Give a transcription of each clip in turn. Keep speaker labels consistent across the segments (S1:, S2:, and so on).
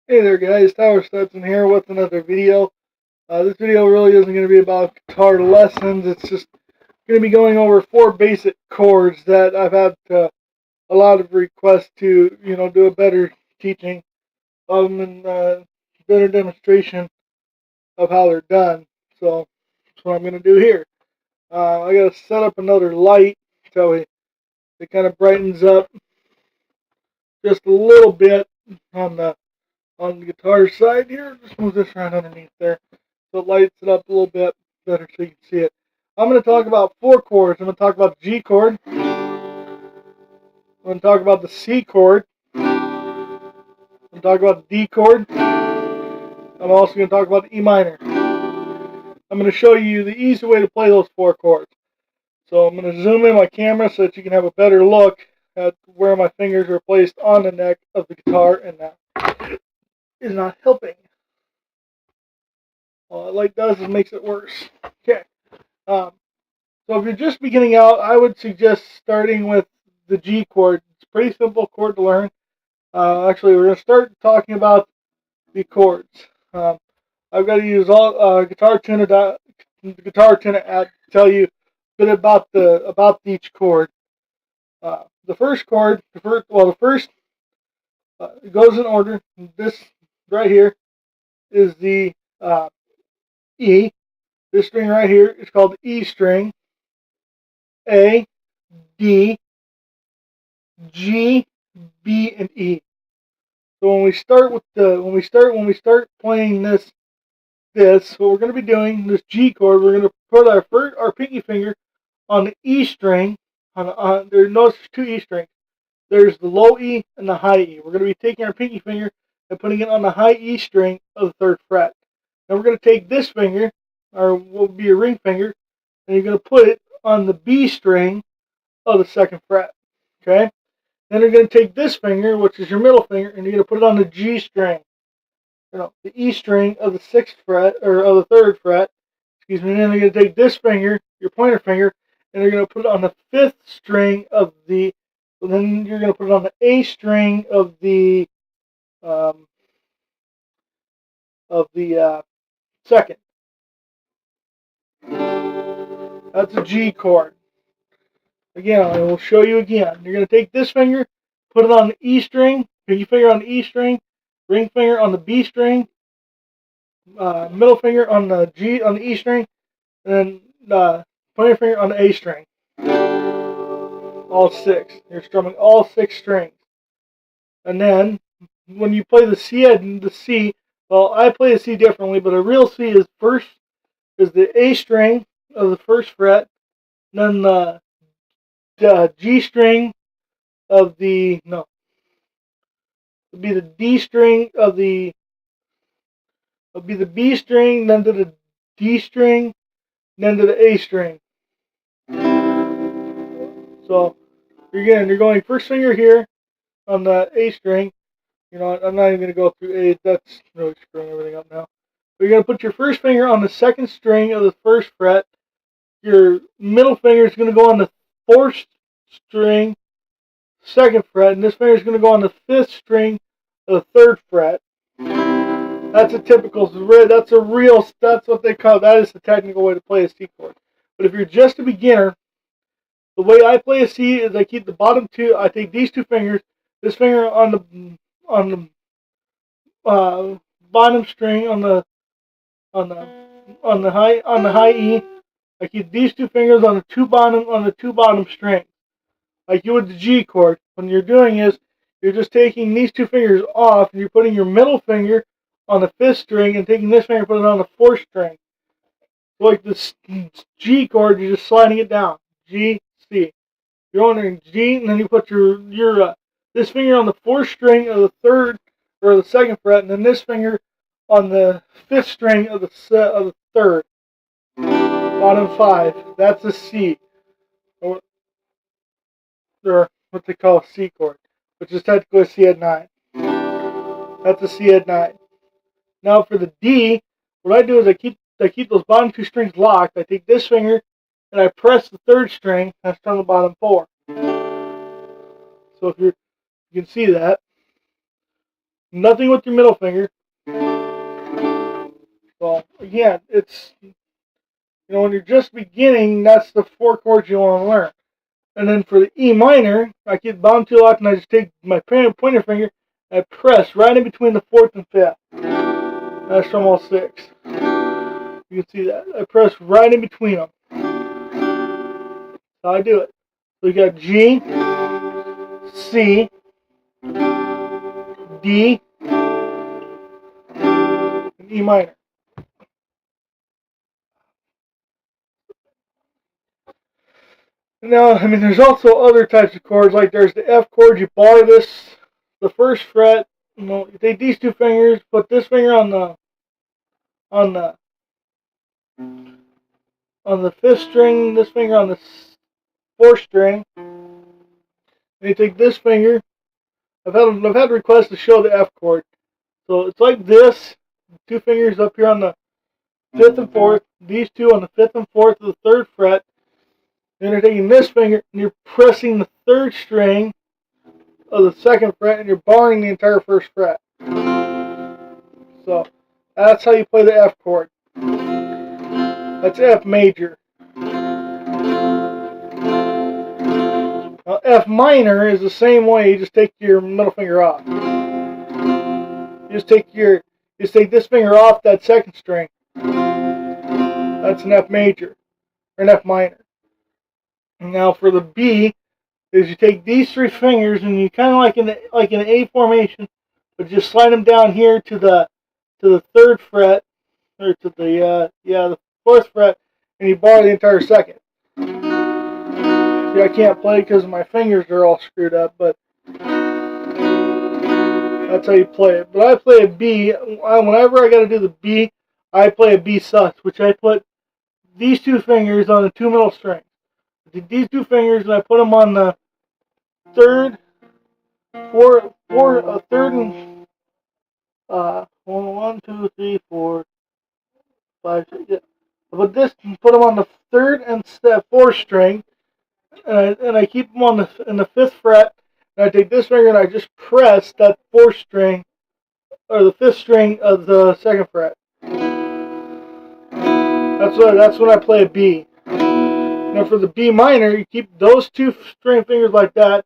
S1: Hey there guys, Tylor Stetson here with another video. This video really isn't going to be about guitar lessons. It's just going to be going over 4 basic chords that I've had a lot of requests to, do a better teaching of them and better demonstration of how they're done. So that's what I'm going to do here. I got to set up another light so it kind of brightens up just a little bit on the guitar side here. Just move this right underneath there so it lights it up a little bit better so you can see it. I'm going to talk about 4 chords. I'm going to talk about the G chord. I'm going to talk about the C chord. I'm going to talk about the D chord. I'm also going to talk about the E minor. I'm going to show you the easy way to play those 4 chords. So I'm going to zoom in my camera so that you can have a better look at where my fingers are placed on the neck of the guitar, and that is not helping. All it like does is makes it worse. Okay. So if you're just beginning out, I would suggest starting with the G chord. It's a pretty simple chord to learn. Actually, we're going to start talking about the chords. I've got to use all Guitar Tuner app to tell you a bit about each chord. The first chord, the first it goes in order. This right here is the E. This string right here is called the E string. A, D, G, B, and E. So when we start playing this, what we're going to be doing, this G chord, we're going to put our pinky finger on the E string. There's 2 E strings. There's the low E and the high E. We're going to be taking our pinky finger and putting it on the high E string of the 3rd fret. Then we're going to take this finger, or will be a ring finger, and you're going to put it on the B string of the 2nd fret. Okay? Then you're going to take this finger, which is your middle finger, and you're going to put it on the G string. The E string of the 6th fret, or of the 3rd fret. Excuse me. And then you're going to take this finger, your pointer finger, and you're going to put it on the 5th string of the. Then you're going to put it on the A string of the 2nd. That's a G chord. Again, I will show you again. You're going to take this finger, put it on the E string, pinky finger on the E string, ring finger on the B string, middle finger on the E string, and then pointer finger on the A string. All 6. You're strumming all 6 strings. And then when you play the C, well, I play the C differently, but a real C is the A string of the 1st fret, then the G string of the it'll be the D string of the it'll be the B string, then to the D string, then to the A string. So you're going first finger here on the A string. I'm not even going to go through A. That's really screwing everything up now. But you're going to put your first finger on the 2nd string of the 1st fret. Your middle finger is going to go on the 4th string, 2nd fret, and this finger is going to go on the 5th string of the 3rd fret. That's a typical. That's what they call. That is the technical way to play a C chord. But if you're just a beginner, the way I play a C is I keep the bottom 2. I take these 2 fingers. This finger on the bottom string on the high E. I keep these 2 fingers on the two bottom strings, like you would the G chord. When you're doing is you're just taking these 2 fingers off, and you're putting your middle finger on the 5th string, and taking this finger and putting it on the 4th string. So like this G chord, you're just sliding it down. G, C. You're on G, and then you put your this finger on the 4th string of the 3rd or the 2nd fret, and then this finger on the 5th string of the 3rd. Bottom 5. That's a C. Or what they call a C chord, which is technically a C at 9. That's a C at 9. Now for the D, what I do is I keep those bottom 2 strings locked. I take this finger and I press the 3rd string. That's on the bottom 4. So if you can see that. Nothing with your middle finger. So again, it's, when you're just beginning, that's the 4 chords you want to learn. And then for the E minor, I get bound to lock, and I just take my pointer finger and I press right in between the 4th and 5th. That's from all 6. You can see that. I press right in between them. That's how I do it. So you got G, C, D, and E minor. Now, I mean, there's also other types of chords, like there's the F chord. You bar this, the 1st fret. You take these 2 fingers, put this finger on the 5th string, this finger on the 4th string, and you take this finger. I've had requests to show the F chord, so it's like this: 2 fingers up here on the 5th and 4th, these 2 on the 5th and 4th of the 3rd fret. Then you're taking this finger and you're pressing the 3rd string of the 2nd fret, and you're barring the entire 1st fret. So that's how you play the F chord. That's F major. Now F minor is the same way. You just take your middle finger off. You just take this finger off that 2nd string. That's an F major or an F minor. Now for the B, is you take these 3 fingers and you kind of like in an A formation, but just slide them down here to the 3rd fret, or to the 4th fret, and you bar the entire 2nd. See, I can't play because my fingers are all screwed up, but that's how you play it. But I play a B. Whenever I got to do the B, I play a B sus, which I put these 2 fingers on the 2 middle strings. I take these 2 fingers and I put them on the 3rd, 3rd and 1, 2, 3, 4, 5, 6. Yeah. I put them on the 3rd and 4th string, and I keep them in the 5th fret. And I take this finger and I just press that 4th string, or the 5th string of the 2nd fret. That's when I play a B. Now for the B minor, you keep those 2 string fingers like that.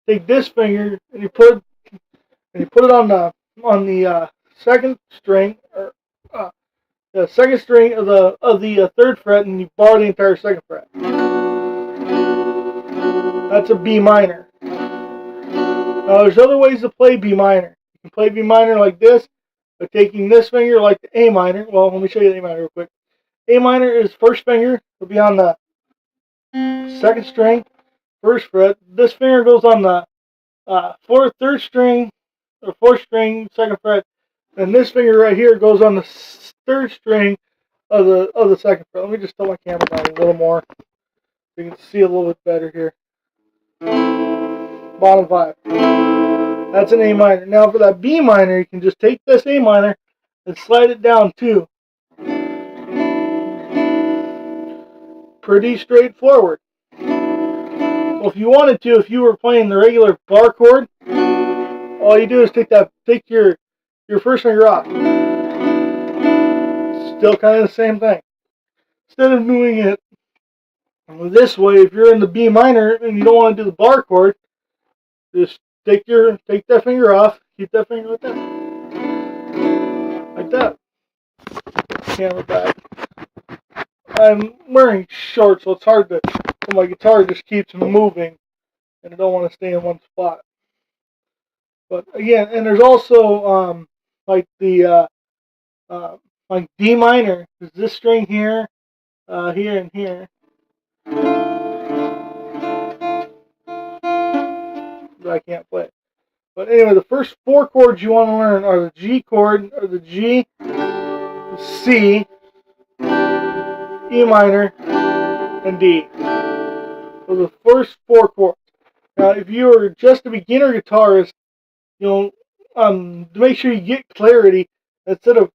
S1: Take this finger and you put it on the 2nd string, or the 2nd string of the 3rd fret, and you bar the entire 2nd fret. That's a B minor. Now there's other ways to play B minor. You can play B minor like this, by taking this finger like the A minor. Well, let me show you the A minor real quick. A minor is 1st finger, will be on the 2nd string, 1st fret. This finger goes on the 3rd string, or 4th string, 2nd fret. And this finger right here goes on the 3rd string of the 2nd fret. Let me just tilt my camera down a little more so you can see a little bit better here. Bottom 5. That's an A minor. Now for that B minor, you can just take this A minor and slide it down too. Pretty straightforward. Well, if you wanted to, if you were playing the regular bar chord, all you do is take your 1st finger off. Still kind of the same thing. Instead of doing it this way, if you're in the B minor and you don't want to do the bar chord, just take that finger off, keep that finger like that. Like that. Camera back. I'm wearing shorts, so it's hard to, so my guitar just keeps moving and I don't want to stay in one spot. But again, and there's also like the like D minor, is this string here, here and here. But I can't play it. But anyway, the first 4 chords you want to learn are the G chord, or the G, the C, E minor, and D. So the first 4 chords. Now, if you are just a beginner guitarist, to make sure you get clarity, instead of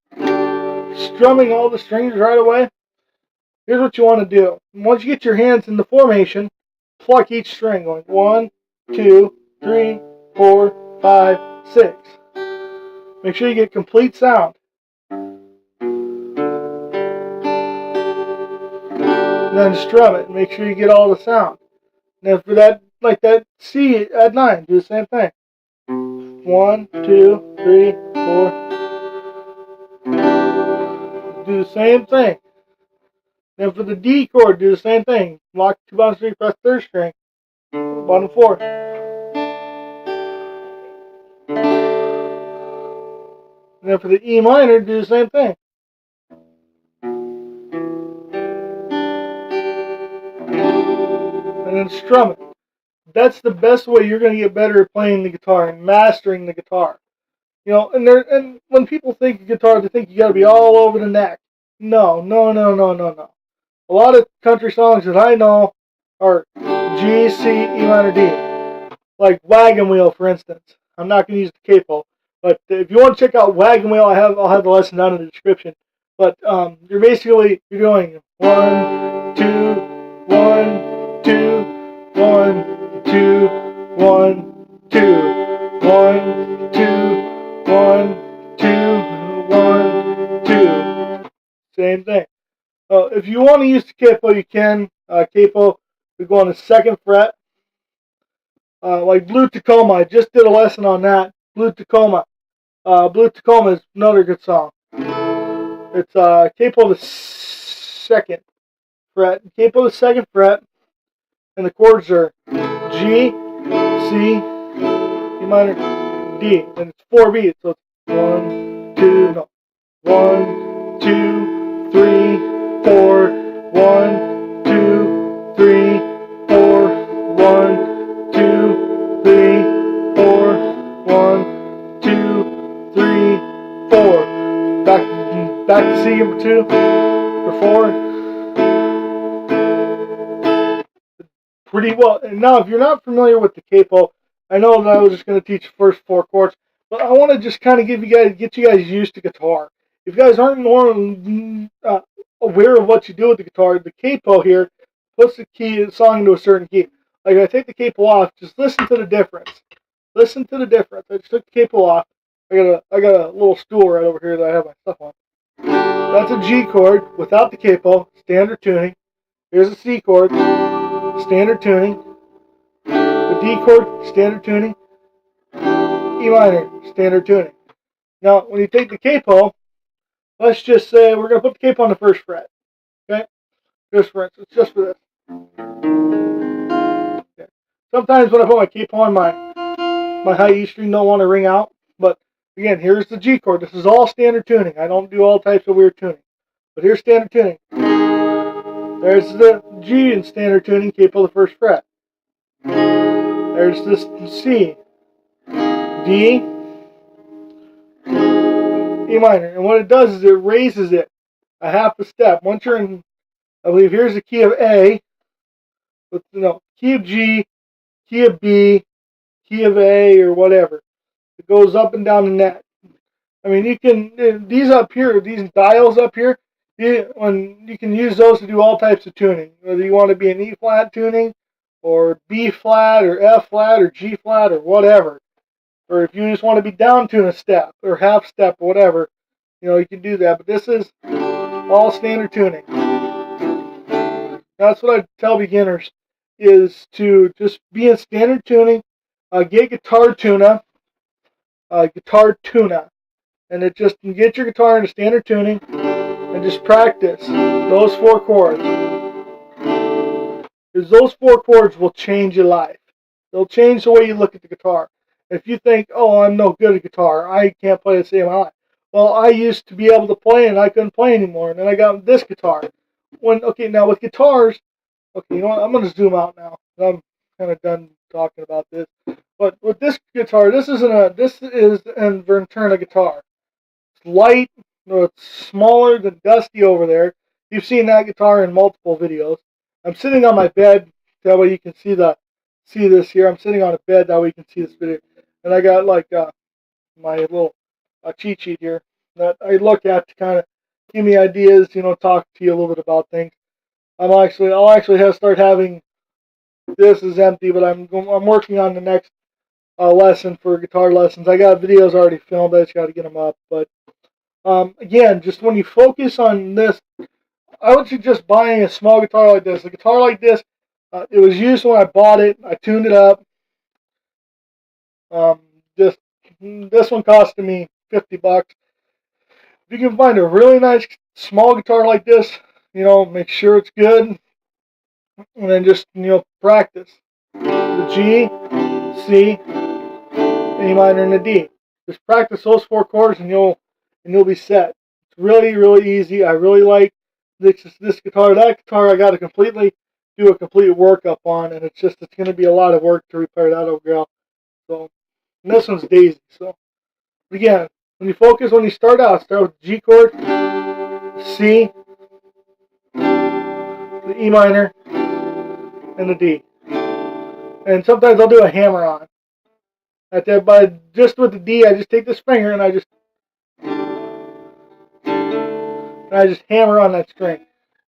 S1: strumming all the strings right away, here's what you want to do. Once you get your hands in the formation, pluck each string, going 1, 2, 3, 4, 5, 6. Make sure you get complete sound. And then strum it. Make sure you get all the sound. Now for that, like that C at 9, do the same thing. 1, 2, 3, 4. Do the same thing. Then for the D chord, do the same thing. Lock 2 bottom string, press 3rd string, bottom 4th. And then for the E minor, do the same thing. And then strum it. That's the best way you're going to get better at playing the guitar and mastering the guitar. You know, and when people think of guitar, they think you got to be all over the neck. No. A lot of country songs that I know are G, C, E minor, D. Like Wagon Wheel, for instance. I'm not going to use the capo, but if you want to check out Wagon Wheel, I'll have the lesson down in the description. But you're doing 1, 2, 1, 2, 1, 2, 1, 2, 1, 2, 1, 2, 1, 2. Same thing. If you want to use the capo, you can. Capo, we go on the 2nd fret. Like Blue Tacoma, I just did a lesson on that. Blue Tacoma. Blue Tacoma is another good song. It's capo the 2nd fret. Capo the 2nd fret. And the chords are G, C, E minor, D. And it's 4 beats. So it's 1, 2, 3, 4. 1, 2, 3, 4. 1, 2, 3, 4. 1, 2, 3, 4. Back to C number 2 or 4. Pretty well. And now, if you're not familiar with the capo, I know that I was just going to teach the first 4 chords, but I want to just kind of get you guys used to guitar. If you guys aren't more aware of what you do with the guitar, the capo here puts the song into a certain key. Like, I take the capo off, just listen to the difference. Listen to the difference. I just took the capo off. I got a little stool right over here that I have my stuff on. That's a G chord without the capo, standard tuning. Here's a C chord, standard tuning. The D chord, standard tuning. E minor, standard tuning. Now, when you take the capo, let's just say we're going to put the capo on the 1st fret. Okay? Just for instance, just for this. Okay. Sometimes when I put my capo on, my high E string don't want to ring out. But again, here's the G chord. This is all standard tuning. I don't do all types of weird tuning. But here's standard tuning. There's the G in standard tuning, capo the 1st fret. There's this C, D, E minor. And what it does is it raises it a half a step. Once you're in, I believe here's the key of A, with, key of G, key of B, key of A, or whatever. It goes up and down the neck. I mean, you can, these up here, these dials up here, you can use those to do all types of tuning. Whether you want to be an E flat tuning, or B flat, or F flat, or G flat, or whatever. Or if you just want to be down tune a step, or half step, or whatever, you can do that. But this is all standard tuning. That's what I tell beginners, is to just be in standard tuning, get guitar tuna, and it just get your guitar into standard tuning, and just practice those 4 chords. Because those 4 chords will change your life. They'll change the way you look at the guitar. If you think, oh, I'm no good at guitar, I can't play the same high. Well, I used to be able to play and I couldn't play anymore, and then I got this guitar. Now with guitars, okay, you know what? I'm going to zoom out now. I'm kind of done talking about this. But with this guitar, this is an Venturna guitar. It's light, it's smaller than Dusty over there. You've seen that guitar in multiple videos. I'm sitting on my bed, that way you can see this here. I'm sitting on a bed, that way you can see this video. And I got like my little cheat sheet here that I look at to kind of give me ideas, talk to you a little bit about things. I'll actually start having, this is empty, but I'm working on the next lesson for guitar lessons. I got videos already filmed. I just got to get them up. But again, just when you focus on this, I would suggest buying a small guitar like this. A guitar like this, it was used when I bought it. I tuned it up. Just this one costed me $50. If you can find a really nice small guitar like this, make sure it's good, and then just practice the G, C, A minor, and the D. Just practice those 4 chords, and you'll be set. It's really, really easy. I really like this guitar. That guitar I got to do a complete workup on, and it's going to be a lot of work to repair that old girl. So, and this one's Daisy. So, again, when you start with the G chord, C, the E minor, and the D. And sometimes I'll do a hammer on. But just with the D, I just take this finger and I just hammer on that string.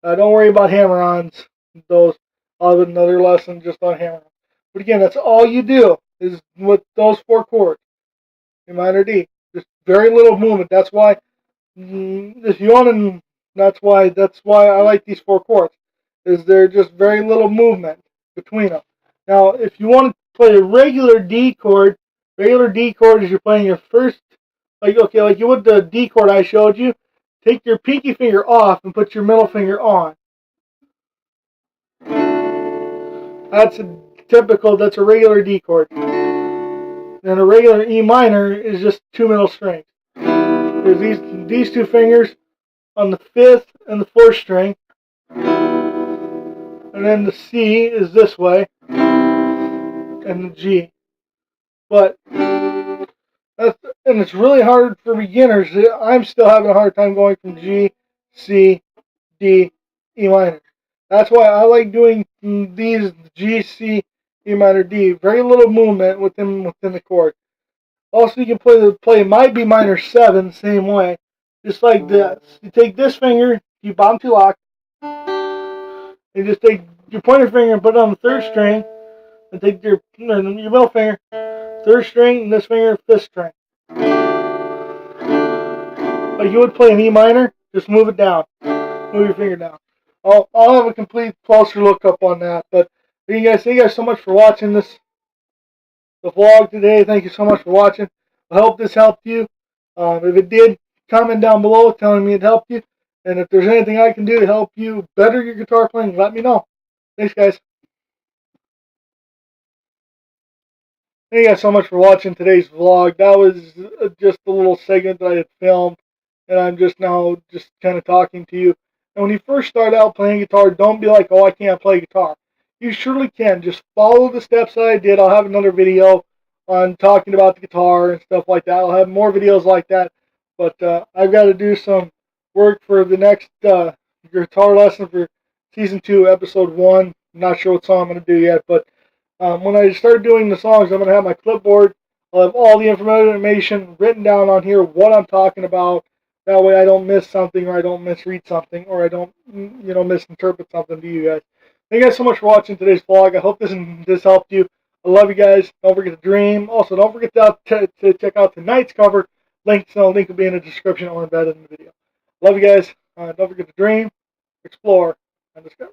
S1: Don't worry about hammer-ons. I'll have another lesson just on hammer-ons. But again, that's all you do is with those 4 chords, A minor, D. Just very little movement. That's why, if you want to, that's why I like these 4 chords. Is there just very little movement between them. Now, if you want to play a regular D chord is you're playing your first, like you would the D chord I showed you. Take your pinky finger off and put your middle finger on. That's a regular D chord. And a regular E minor is just 2 middle strings. There's these 2 fingers on the 5th and the 4th string. And then the C is this way. And the G. And it's really hard for beginners. I'm still having a hard time going from G, C, D, E minor. That's why I like doing these G, C, E minor, D. Very little movement within the chord. Also, you can play my B minor 7 same way, just like this. You take this finger, you bottom 2 lock, and just take your pointer finger and put it on the 3rd string, and take your middle finger, 3rd string, and this finger, 5th string. Like you would play an E minor, just move it down. Move your finger down. I'll have a complete closer look up on that. But thank you guys so much for watching the vlog today. Thank you so much for watching. I hope this helped you. If it did, comment down below telling me it helped you. And if there's anything I can do to help you better your guitar playing, let me know. Thanks, guys. Thank you guys so much for watching today's vlog. That was just a little segment that I had filmed. And I'm just now kind of talking to you. And when you first start out playing guitar, don't be like, oh, I can't play guitar. You surely can. Just follow the steps that I did. I'll have another video on talking about the guitar and stuff like that. I'll have more videos like that. But I've got to do some work for the next guitar lesson for Season 2, Episode 1. I'm not sure what song I'm going to do yet. But when I start doing the songs, I'm going to have my clipboard. I'll have all the information written down on here, what I'm talking about. That way I don't miss something, or I don't misread something, or I don't, misinterpret something to you guys. Thank you guys so much for watching today's vlog. I hope this helped you. I love you guys. Don't forget to dream. Also, don't forget to check out tonight's cover. Link will be in the description or embedded in the video. Love you guys. Don't forget to dream, explore, and discover.